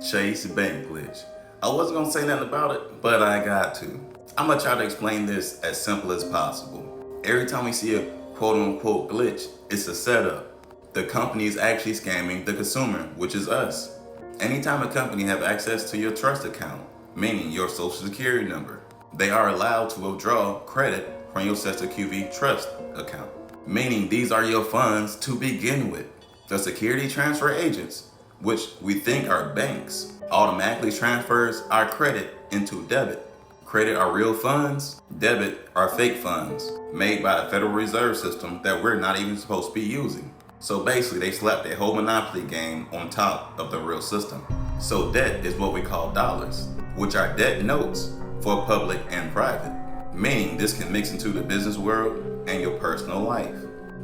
Chase bank glitch. I wasn't gonna say nothing about it, but I got to. I'm gonna try to explain this as simple as possible. Every time we see a quote unquote glitch, it's a setup. The company is actually scamming the consumer, which is us. Anytime a company have access to your trust account, meaning your social security number, they are allowed to withdraw credit from your SESTA trust account, meaning these are your funds to begin with. The security transfer agents, which we think are banks, automatically transfers our credit into debit. Credit are real funds, debit are fake funds made by the Federal Reserve System that we're not even supposed to be using. So basically they slapped a whole monopoly game on top of the real system. So debt is what we call dollars, which are debt notes for public and private, meaning this can mix into the business world and your personal life.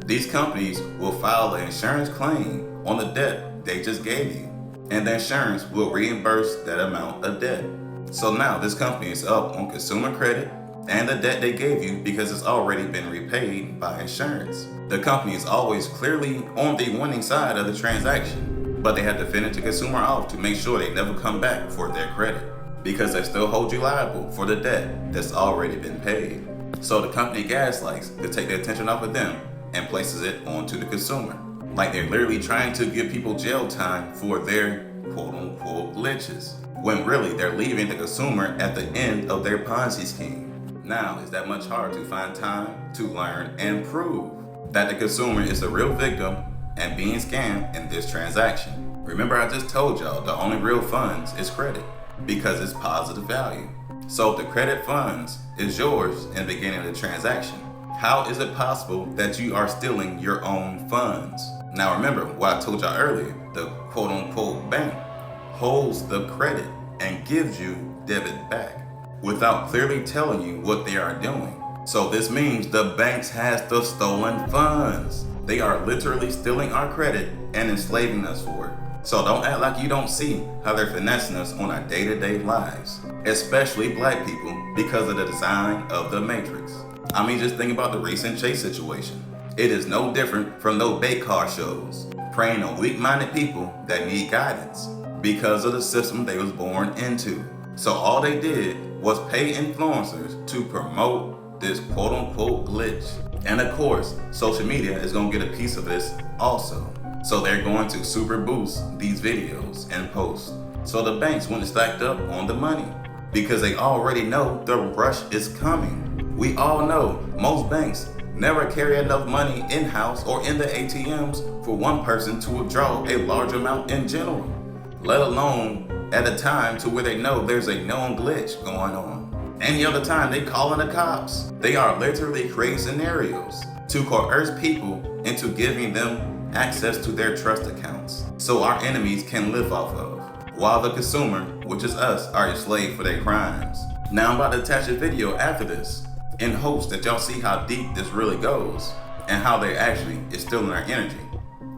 These companies will file an insurance claim on the debt they just gave you, and the insurance will reimburse that amount of debt. So now this company is up on consumer credit and the debt they gave you because it's already been repaid by insurance. The company is always clearly on the winning side of the transaction, but they have to finish the consumer off to make sure they never come back for their credit, because they still hold you liable for the debt that's already been paid. So the company gaslights to take the attention off of them and places it onto the consumer. Like they're literally trying to give people jail time for their quote unquote glitches, when really they're leaving the consumer at the end of their Ponzi scheme. Now, it's that much harder to find time to learn and prove that the consumer is the real victim and being scammed in this transaction. Remember, I just told y'all the only real funds is credit because it's positive value. So if the credit funds is yours in the beginning of the transaction, how is it possible that you are stealing your own funds? Now remember what I told y'all earlier, the quote unquote bank holds the credit and gives you debit back without clearly telling you what they are doing. So this means the banks has the stolen funds. They are literally stealing our credit and enslaving us for it. So don't act like you don't see how they're finessing us on our day-to-day lives, especially black people, because of the design of the Matrix. I mean, just think about the recent Chase situation. It is no different from those bait car shows, preying on weak-minded people that need guidance because of the system they was born into. So all they did was pay influencers to promote this quote-unquote glitch. And of course, social media is gonna get a piece of this also. So they're going to super boost these videos and posts. So the banks went stacked up on the money because they already know the rush is coming. We all know most banks never carry enough money in-house or in the ATMs for one person to withdraw a large amount in general, let alone at a time to where they know there's a known glitch going on. Any other time they call in the cops. They are literally creating scenarios to coerce people into giving them access to their trust accounts so our enemies can live off of, while the consumer, which is us, are enslaved for their crimes. Now I'm about to attach a video after this in hopes that y'all see how deep this really goes and how they actually is stealing our energy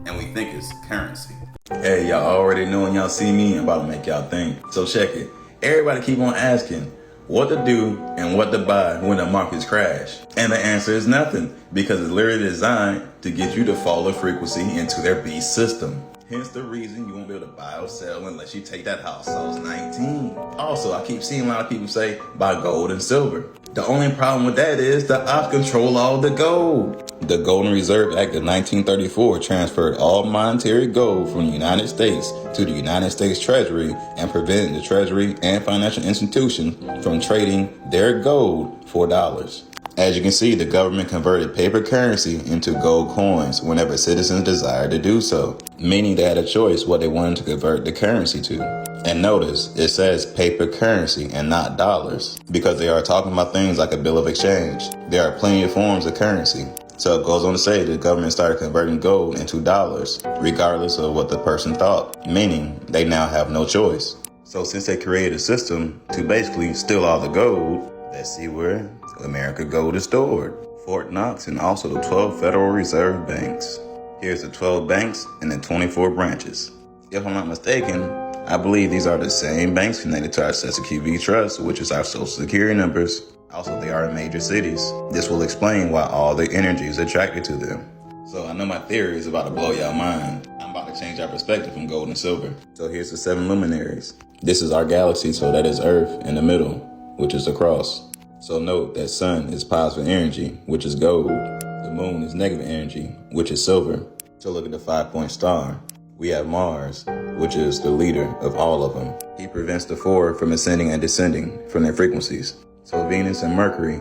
and we think it's currency. Hey, y'all already know when y'all see me, I'm about to make y'all think. So check it. Everybody keep on asking what to do and what to buy when the markets crash. And the answer is nothing, because it's literally designed to get you to follow the frequency into their beast system. Hence the reason you won't be able to buy or sell unless you take that house Sauce 19. Also, I keep seeing a lot of people say buy gold and silver. The only problem with that is the ops control all the gold. The Golden Reserve Act of 1934 transferred all monetary gold from the United States to the United States Treasury and prevented the Treasury and financial institutions from trading their gold for dollars. As you can see, the government converted paper currency into gold coins whenever citizens desired to do so, meaning they had a choice what they wanted to convert the currency to. And notice, it says paper currency and not dollars, because they are talking about things like a bill of exchange. There are plenty of forms of currency. So it goes on to say the government started converting gold into dollars, regardless of what the person thought, meaning they now have no choice. So since they created a system to basically steal all the gold, let's see where America gold is stored. Fort Knox and also the 12 Federal Reserve banks. Here's the 12 banks and the 24 branches. If I'm not mistaken, I believe these are the same banks connected to our SESTA trust, which is our social security numbers. Also, they are in major cities. This will explain why all the energy is attracted to them. So I know my theory is about to blow y'all mind. I'm about to change our perspective from gold and silver. So here's the 7 luminaries. This is our galaxy, so that is Earth in the middle, which is the cross. So note that sun is positive energy, which is gold. The moon is negative energy, which is silver. So look at the 5-point star. We have Mars, which is the leader of all of them. He prevents the 4 from ascending and descending from their frequencies. So Venus and Mercury,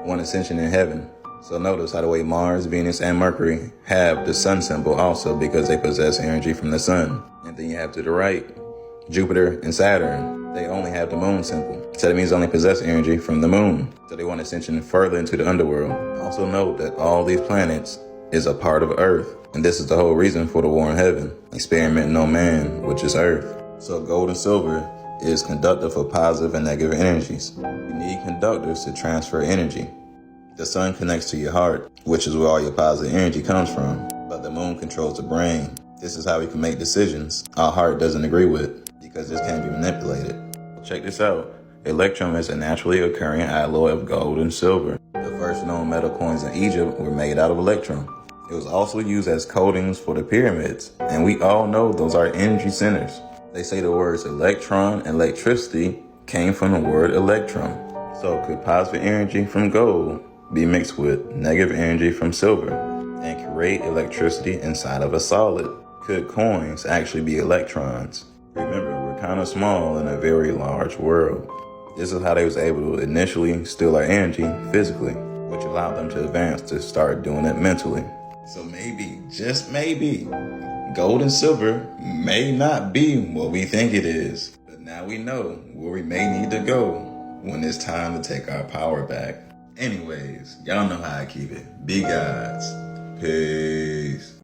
one ascension in heaven. So notice how the way Mars, Venus, and Mercury have the sun symbol also because they possess energy from the sun. And then you have to the right, Jupiter and Saturn. They only have the moon symbol. So that means they only possess energy from the moon. So they want ascension further into the underworld. Also note that all these planets is a part of Earth. And this is the whole reason for the war in heaven. Experimenting on man, which is Earth. So gold and silver is conductive for positive and negative energies. You need conductors to transfer energy. The sun connects to your heart, which is where all your positive energy comes from. But the moon controls the brain. This is how we can make decisions our heart doesn't agree with, because this can't be manipulated. Check this out. Electrum is a naturally occurring alloy of gold and silver. The first known metal coins in Egypt were made out of electrum. It was also used as coatings for the pyramids, and we all know those are energy centers. They say the words electron and electricity came from the word electrum. So could positive energy from gold be mixed with negative energy from silver and create electricity inside of a solid? Could coins actually be electrons? Remember, we're kind of small in a very large world. This is how they was able to initially steal our energy physically, which allowed them to advance to start doing it mentally. So maybe, just maybe, gold and silver may not be what we think it is. But now we know where we may need to go when it's time to take our power back. Anyways, y'all know how I keep it. Be gods. Peace.